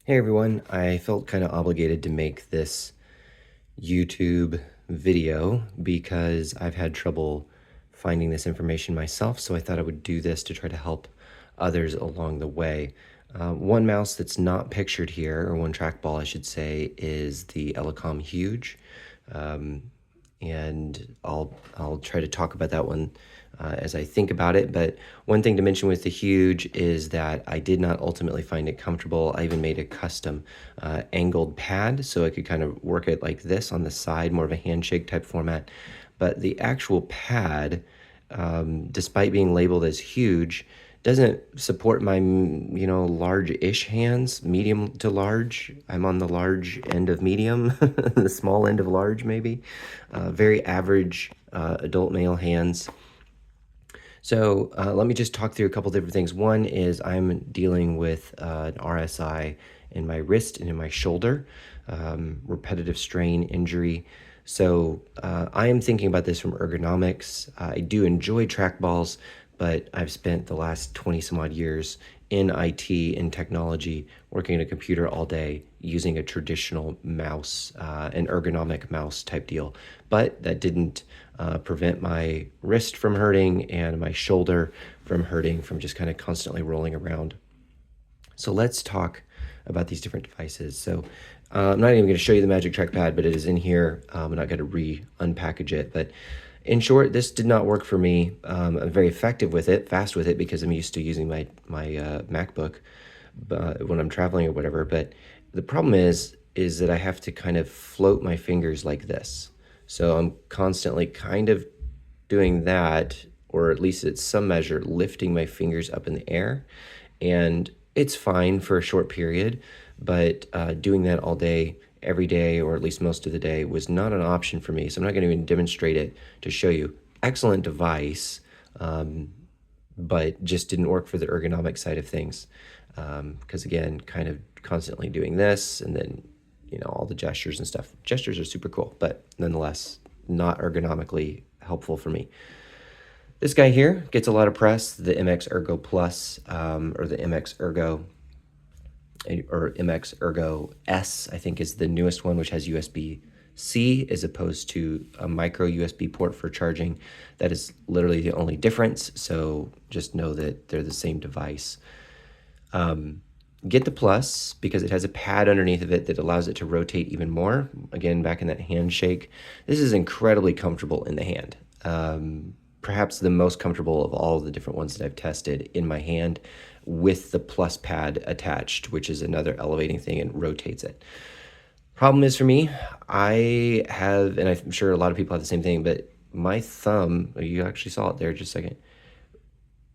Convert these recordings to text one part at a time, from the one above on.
Hey everyone, I felt kind of obligated to make this YouTube video because I've had trouble finding this information myself, so I thought I would do this to try to help others along the way. One mouse that's not pictured here, or one trackball I should say, is the Elecom Huge. And I'll try to talk about that one as I think about it. But one thing to mention with the Huge is that I did not ultimately find it comfortable. I even made a custom angled pad so I could kind of work it like this on the side, more of a handshake type format. But the actual pad, despite being labeled as Huge, doesn't support my, large-ish hands, medium to large. I'm on the large end of medium, the small end of large, maybe. Very average adult male hands. So let me just talk through a couple different things. One is I'm dealing with an RSI in my wrist and in my shoulder, repetitive strain injury. So I am thinking about this from ergonomics. I do enjoy trackballs, but I've spent the last 20 some odd years in IT and technology, working at a computer all day, using a traditional mouse, an ergonomic mouse type deal. But that didn't prevent my wrist from hurting and my shoulder from hurting from just kind of constantly rolling around. So let's talk about these different devices. So I'm not even going to show you the Magic Trackpad, but it is in here. I'm not going to re-unpackage it, but in short, this did not work for me. I'm very effective with it, fast with it, because I'm used to using my MacBook when I'm traveling or whatever. But the problem is that I have to kind of float my fingers like this. So I'm constantly kind of doing that, or at least at some measure, lifting my fingers up in the air. And it's fine for a short period, but doing that all day, every day, or at least most of the day, was not an option for me. So I'm not going to even demonstrate it to show you. Excellent device, but just didn't work for the ergonomic side of things. Because again, kind of constantly doing this, and then all the gestures and stuff. Gestures are super cool, but nonetheless, not ergonomically helpful for me. This guy here gets a lot of press, the MX Ergo Plus, or the MX Ergo, or MX Ergo S, I think is the newest one, which has USB-C as opposed to a micro USB port for charging. That is literally the only difference, so just know that they're the same device. Get the Plus because it has a pad underneath of it that allows it to rotate even more. Again, back in that handshake. This is incredibly comfortable in the hand. Perhaps the most comfortable of all the different ones that I've tested in my hand, with the Plus pad attached, which is another elevating thing and rotates it. Problem is for me, I have, and I'm sure a lot of people have the same thing, but my thumb, you actually saw it there just a second,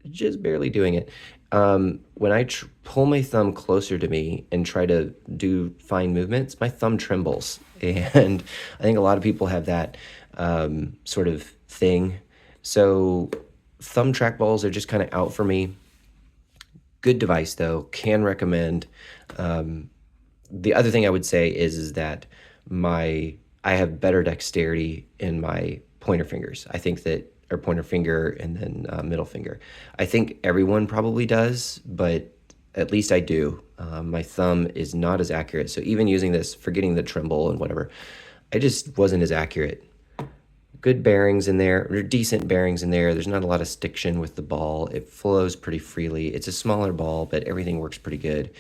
just barely doing it. When I pull my thumb closer to me and try to do fine movements, my thumb trembles. And I think a lot of people have that sort of thing. So thumb trackballs are just kind of out for me. Good device though, can recommend. The other thing I would say is that I have better dexterity in my pointer fingers. I think that, or pointer finger and then middle finger. I think everyone probably does, but at least I do. My thumb is not as accurate. So even using this, forgetting the tremble and whatever, I just wasn't as accurate. Good bearings in there, or decent bearings in there. There's not a lot of stiction with the ball. It flows pretty freely. It's a smaller ball, but everything works pretty good.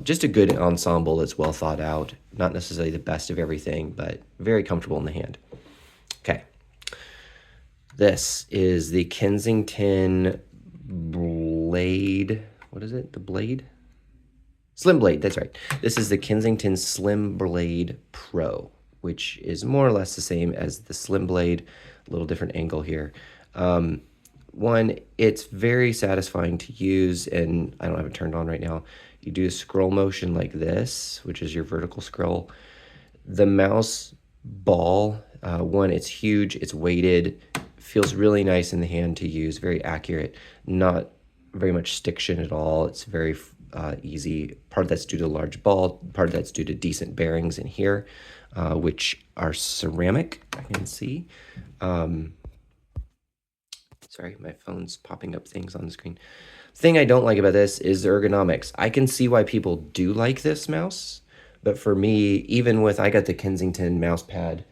Just a good ensemble that's well thought out. Not necessarily the best of everything, but very comfortable in the hand. Okay. This is the Kensington Blade. What is it? The Blade? SlimBlade, that's right. This is the Kensington SlimBlade Pro, which is more or less the same as the SlimBlade, a little different angle here. One, it's very satisfying to use, and I don't have it turned on right now. You do a scroll motion like this, which is your vertical scroll. The mouse ball, one, it's huge, it's weighted, feels really nice in the hand to use, very accurate, not very much stiction at all. It's very easy. Part of that's due to a large ball, part of that's due to decent bearings in here, which are ceramic, I can see. Sorry, my phone's popping up things on the screen. Thing I don't like about this is the ergonomics. I can see why people do like this mouse, but for me, even with, I got the Kensington mouse pad,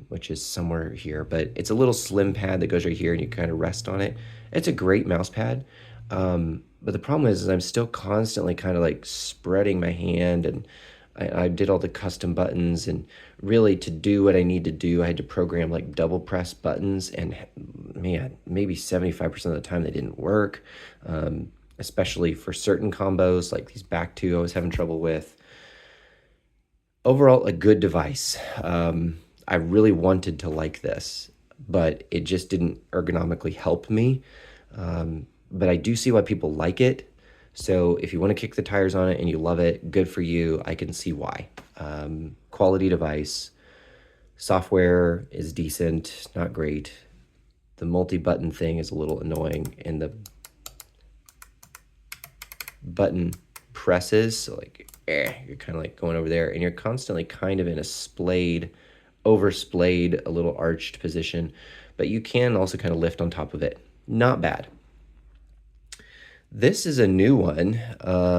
which is somewhere here, but it's a little slim pad that goes right here and you kind of rest on it. It's a great mouse pad. But the problem is I'm still constantly kind of like spreading my hand, and I did all the custom buttons, and really to do what I need to do, I had to program like double press buttons, and man, maybe 75% of the time they didn't work, especially for certain combos like these back two I was having trouble with. Overall, a good device. I really wanted to like this, but it just didn't ergonomically help me. But I do see why people like it. So if you want to kick the tires on it and you love it, good for you. I can see why. Quality device. Software is decent, not great. The multi-button thing is a little annoying, and the button presses, so like, you're kind of like going over there, and you're constantly kind of in a splayed, over splayed, a little arched position, but you can also kind of lift on top of it. Not bad. This is a new one.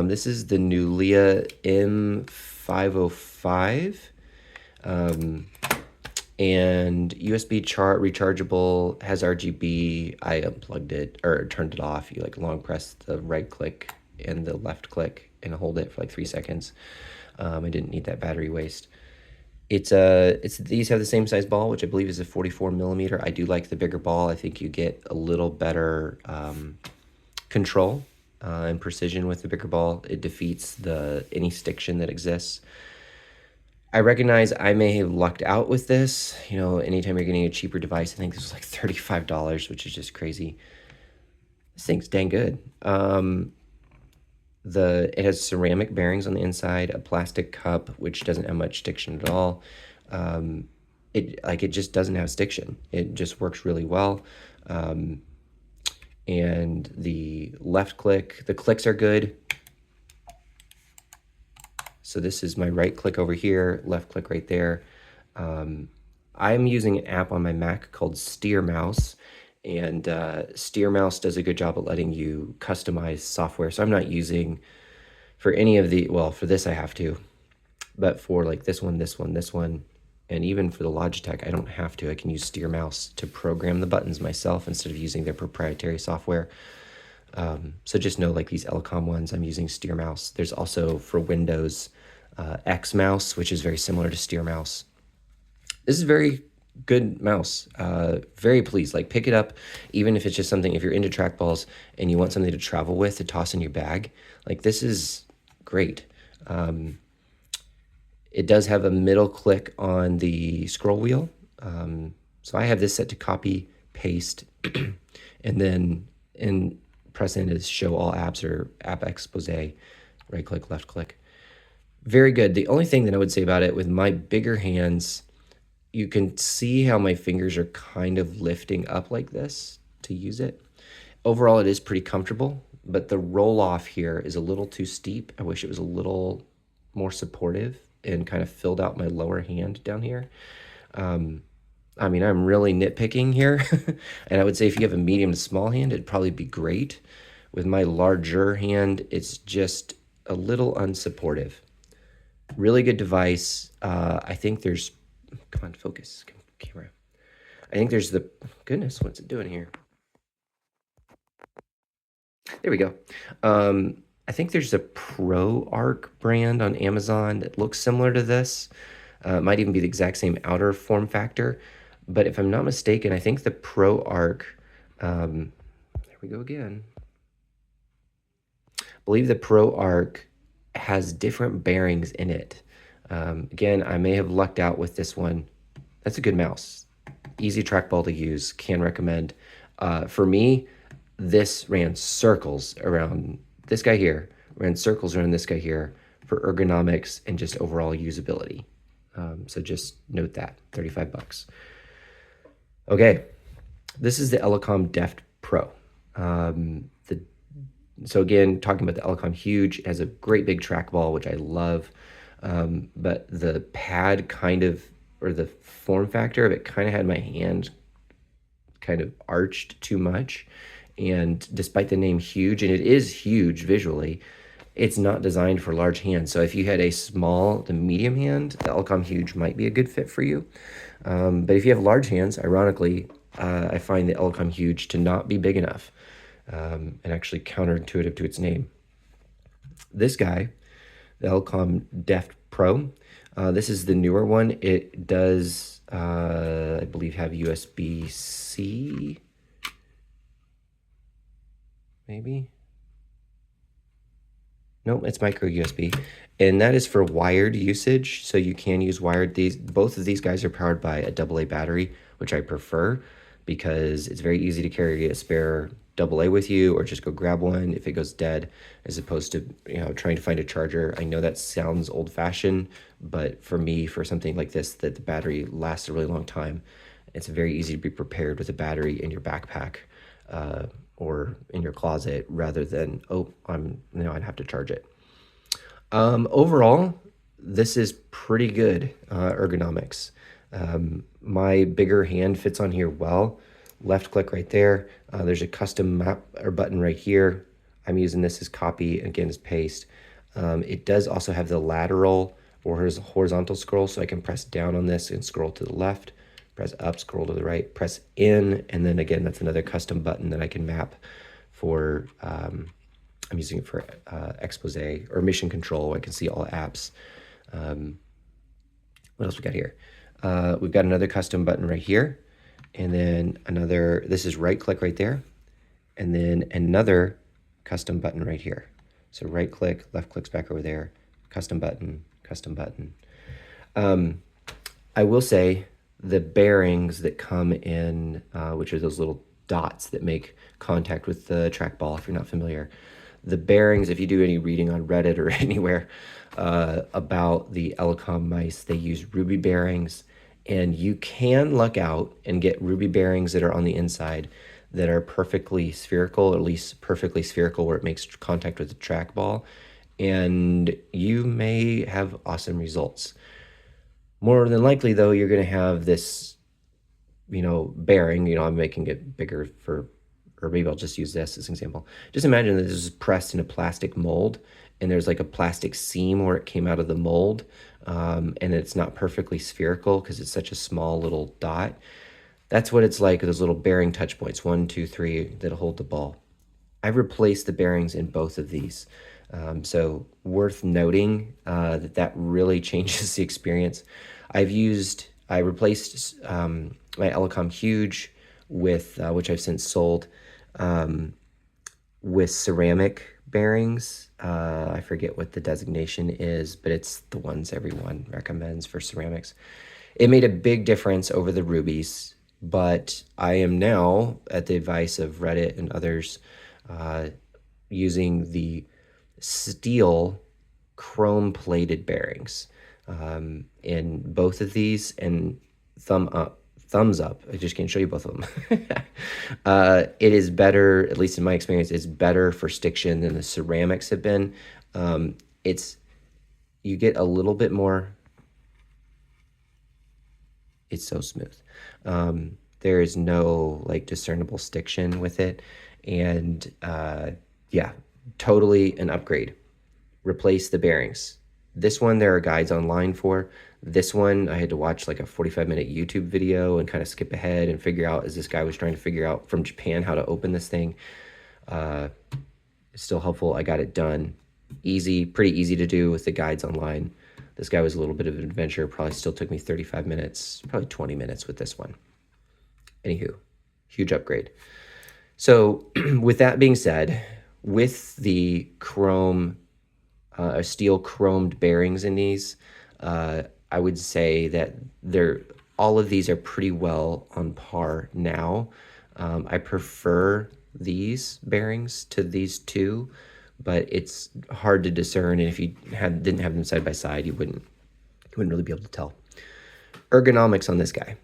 This is the Nulea M505. And USB rechargeable, has RGB. I unplugged it or turned it off. You like long press the right click and the left click and hold it for like 3 seconds. I didn't need that battery waste. It's these have the same size ball, which I believe is a 44 millimeter. I do like the bigger ball. I think you get a little better control and precision with the bigger ball. It defeats any stiction that exists. I recognize I may have lucked out with this. You know, anytime you're getting a cheaper device, I think this was like $35, which is just crazy. This thing's dang good. It has ceramic bearings on the inside, a plastic cup, which doesn't have much stiction at all. It just doesn't have stiction. It just works really well. And the left click, the clicks are good. So this is my right click over here, left click right there. I'm using an app on my Mac called Steer Mouse, and Steer Mouse does a good job at letting you customize software. So I'm not using for any of the, well, for this I have to, but for like this one, and even for the Logitech, I don't have to. I can use Steer Mouse to program the buttons myself instead of using their proprietary software. So just know, like these Elecom ones, I'm using Steer Mouse. There's also for Windows X Mouse, which is very similar to Steer Mouse. This is very good mouse. Very pleased. Like, pick it up, even if it's just something, if you're into trackballs and you want something to travel with, to toss in your bag, like this is great. It does have a middle click on the scroll wheel. So I have this set to copy, paste, and then press in to show all apps or app expose, right click, left click. Very good. The only thing that I would say about it, with my bigger hands, you can see how my fingers are kind of lifting up like this to use it. Overall, it is pretty comfortable, but the roll off here is a little too steep. I wish it was a little more supportive and kind of filled out my lower hand down here. I mean, I'm really nitpicking here, and I would say if you have a medium to small hand, it'd probably be great. With my larger hand, it's just a little unsupportive. Really good device. I think there's, come on, focus, camera. I think there's the, goodness, what's it doing here? There we go. I think there's a Pro Arc brand on Amazon that looks similar to this. It might even be the exact same outer form factor. But if I'm not mistaken, I think the Pro Arc, there we go again. I believe the Pro Arc has different bearings in it. Again, I may have lucked out with this one. That's a good mouse. Easy trackball to use, can recommend. For me, this ran circles around this guy here, ran circles around this guy here for ergonomics and just overall usability. So just note that, 35 bucks. Okay, this is the Elecom Deft Pro. So again, talking about the Elecom Huge, it has a great big trackball, which I love, but the pad kind of, or the form factor of it kind of had my hand kind of arched too much, And despite the name Huge, and it is huge visually, it's not designed for large hands. So if you had a small to medium hand, the Elecom Huge might be a good fit for you. But if you have large hands, ironically, I find the Elecom Huge to not be big enough, and actually counterintuitive to its name. This guy, the Elecom Deft Pro, this is the newer one. It does, I believe, have USB-C, maybe? Nope, it's micro USB. And that is for wired usage. So you can use wired. Both of these guys are powered by a AA battery, which I prefer because it's very easy to carry a spare AA with you, or just go grab one if it goes dead, as opposed to, trying to find a charger. I know that sounds old-fashioned, but for me, for something like this, that the battery lasts a really long time, it's very easy to be prepared with a battery in your backpack, or in your closet, rather than, I'd have to charge it. Overall, this is pretty good ergonomics. My bigger hand fits on here well. Left click right there. There's a custom map or button right here. I'm using this as copy, again as paste. It does also have the lateral or horizontal scroll, so I can press down on this and scroll to the left, press up, scroll to the right, press in, and then again, that's another custom button that I can map for, I'm using it for expose or mission control. I can see all apps. What else we got here? We've got another custom button right here, and then another, this is right click right there, and then another custom button right here. So right click, left click's back over there, custom button, custom button. I will say the bearings that come in, which are those little dots that make contact with the trackball, if you're not familiar. The bearings, if you do any reading on Reddit or anywhere about the Elecom mice, they use ruby bearings, and you can luck out and get ruby bearings that are on the inside that are perfectly spherical, or at least perfectly spherical where it makes contact with the trackball, and you may have awesome results. More than likely, though, you're going to have this, bearing, I'm making it bigger or maybe I'll just use this as an example. Just imagine that this is pressed in a plastic mold, and there's like a plastic seam where it came out of the mold, and it's not perfectly spherical because it's such a small little dot. That's what it's like, those little bearing touch points, 1, 2, 3, that hold the ball. I've replaced the bearings in both of these. So worth noting that really changes the experience. I replaced my Elecom Huge with, which I've since sold, with ceramic bearings. I forget what the designation is, but it's the ones everyone recommends for ceramics. It made a big difference over the rubies, but I am now, at the advice of Reddit and others, using the steel chrome-plated bearings in both of these, and thumbs up. I just can't show you both of them. It is better, at least in my experience, it's better for stiction than the ceramics have been. You get a little bit more, it's so smooth. There is no discernible stiction with it. And yeah, totally an upgrade. Replace the bearings. This one, there are guides online for. This one, I had to watch like a 45-minute YouTube video and kind of skip ahead and figure out, as this guy was trying to figure out from Japan how to open this thing. It's still helpful. I got it done. Easy, pretty easy to do with the guides online. This guy was a little bit of an adventure. Probably still took me 35 minutes, probably 20 minutes with this one. Anywho, huge upgrade. So with that being said, with the chrome, steel chromed bearings in these, I would say that all of these are pretty well on par now. I prefer these bearings to these two, but it's hard to discern, and if you didn't have them side by side, you wouldn't really be able to tell. Ergonomics on this guy.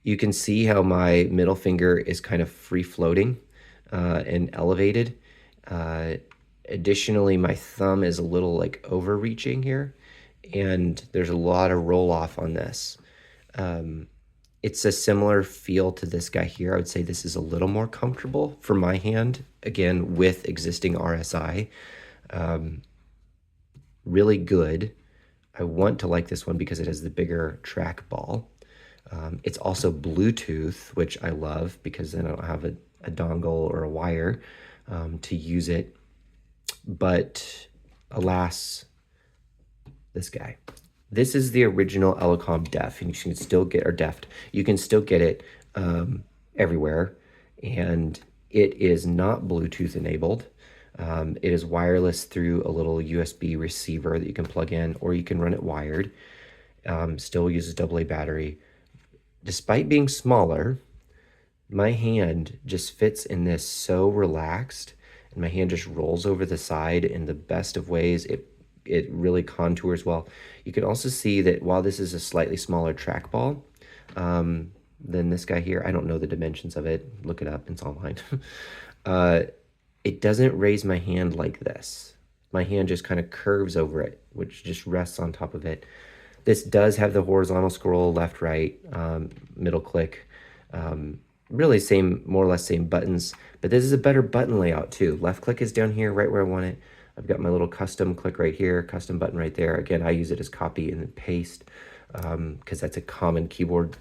You can see how my middle finger is kind of free floating and elevated. Additionally, my thumb is a little overreaching here, and there's a lot of roll off on this. It's a similar feel to this guy here. I would say this is a little more comfortable for my hand, again, with existing RSI. Really good. I want to like this one because it has the bigger trackball. It's also Bluetooth, which I love because then I don't have a dongle or a wire to use it. But alas, this guy. This is the original Elecom Deft, and you can still get, or Deft, you can still get it everywhere, and it is not Bluetooth enabled. It is wireless through a little USB receiver that you can plug in, or you can run it wired. Still uses AA battery. Despite being smaller, my hand just fits in this so relaxed, and my hand just rolls over the side in the best of ways. It really contours well. You can also see that while this is a slightly smaller trackball than this guy here, I don't know the dimensions of it. Look it up, it's online. It doesn't raise my hand like this. My hand just kind of curves over it, which just rests on top of it. This does have the horizontal scroll, left, right, middle click. Really same, more or less same buttons, but this is a better button layout too. Left click is down here, right where I want it. I've got my little custom click right here, custom button right there. Again, I use it as copy and then paste because that's a common keyboard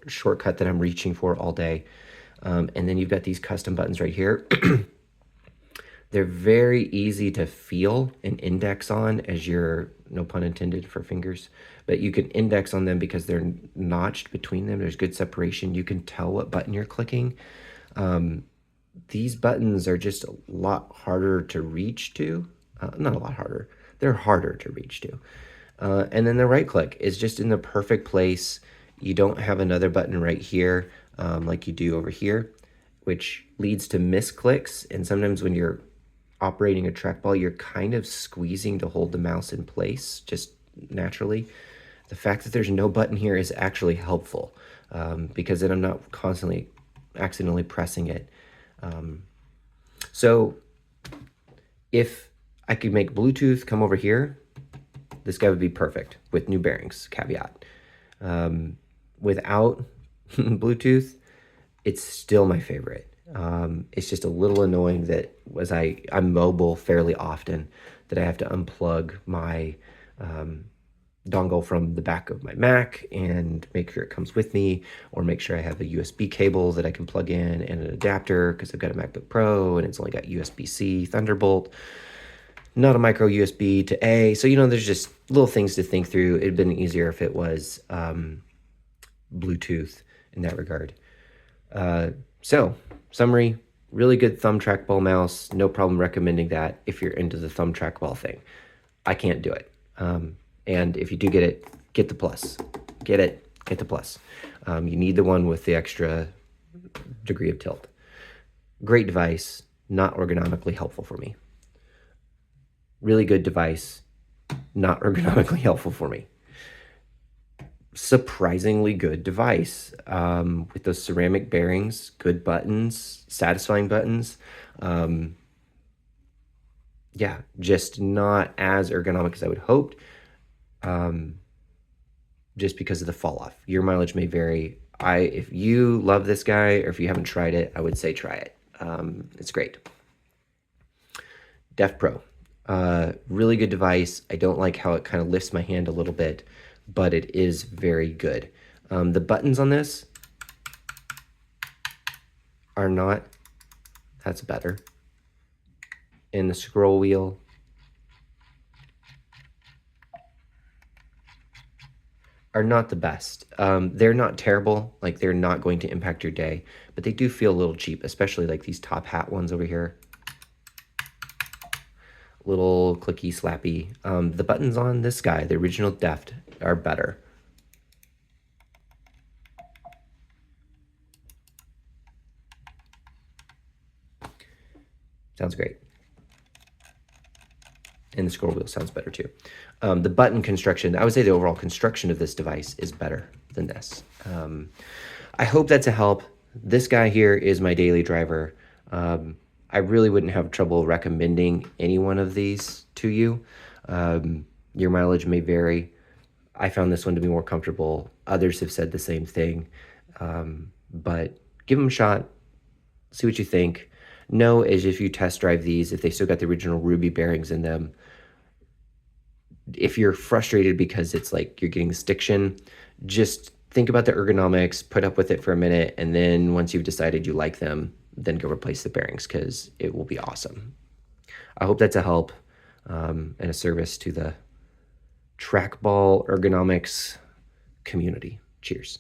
shortcut that I'm reaching for all day. And then you've got these custom buttons right here. They're very easy to feel and index on as you're, no pun intended for fingers, but you can index on them because they're notched between them. There's good separation. You can tell what button you're clicking. These buttons are just a lot harder to reach to. Not a lot harder. They're harder to reach to. And then the right click is just in the perfect place. You don't have another button right here like you do over here, which leads to misclicks. And sometimes when you're operating a trackball, you're kind of squeezing to hold the mouse in place just naturally. The fact that there's no button here is actually helpful because then I'm not constantly accidentally pressing it. So if I could make Bluetooth come over here, this guy would be perfect with new bearings, caveat. Without Bluetooth, it's still my favorite. It's just a little annoying that I'm mobile fairly often, that I have to unplug my dongle from the back of my Mac and make sure it comes with me, or make sure I have a USB cable that I can plug in and an adapter because I've got a MacBook Pro and it's only got USB-C Thunderbolt, not a micro USB to A. So, there's just little things to think through. It'd been easier if it was Bluetooth in that regard. So, summary, really good thumb trackball mouse. No problem recommending that if you're into the thumb trackball thing. I can't do it. And if you do get it, get the plus. Get the plus. You need the one with the extra degree of tilt. Great device, not ergonomically helpful for me. Really good device, not ergonomically helpful for me. Surprisingly good device with those ceramic bearings, good buttons, satisfying buttons. Yeah, just not as ergonomic as I would hoped. Just because of the fall off. Your mileage may vary. If you love this guy or if you haven't tried it, I would say try it. It's great. Deft Pro, really good device. I don't like how it kind of lifts my hand a little bit, but it is very good. The buttons on this are not, that's better. And the scroll wheel, are not the best. They're not terrible, like they're not going to impact your day, but they do feel a little cheap, especially like these top hat ones over here. Little clicky slappy. The buttons on this guy, the original Deft, are better. Sounds great. And the scroll wheel sounds better too. The button construction, I would say the overall construction of this device is better than this. I hope that's a help. This guy here is my daily driver. I really wouldn't have trouble recommending any one of these to you. Your mileage may vary. I found this one to be more comfortable. Others have said the same thing. But give them a shot, see what you think. Know as if you test drive these, if they still got the original Ruby bearings in them, if you're frustrated because it's like you're getting stiction, just think about the ergonomics, put up with it for a minute, and then once you've decided you like them, then go replace the bearings because it will be awesome. I hope that's a help and a service to the trackball ergonomics community. Cheers.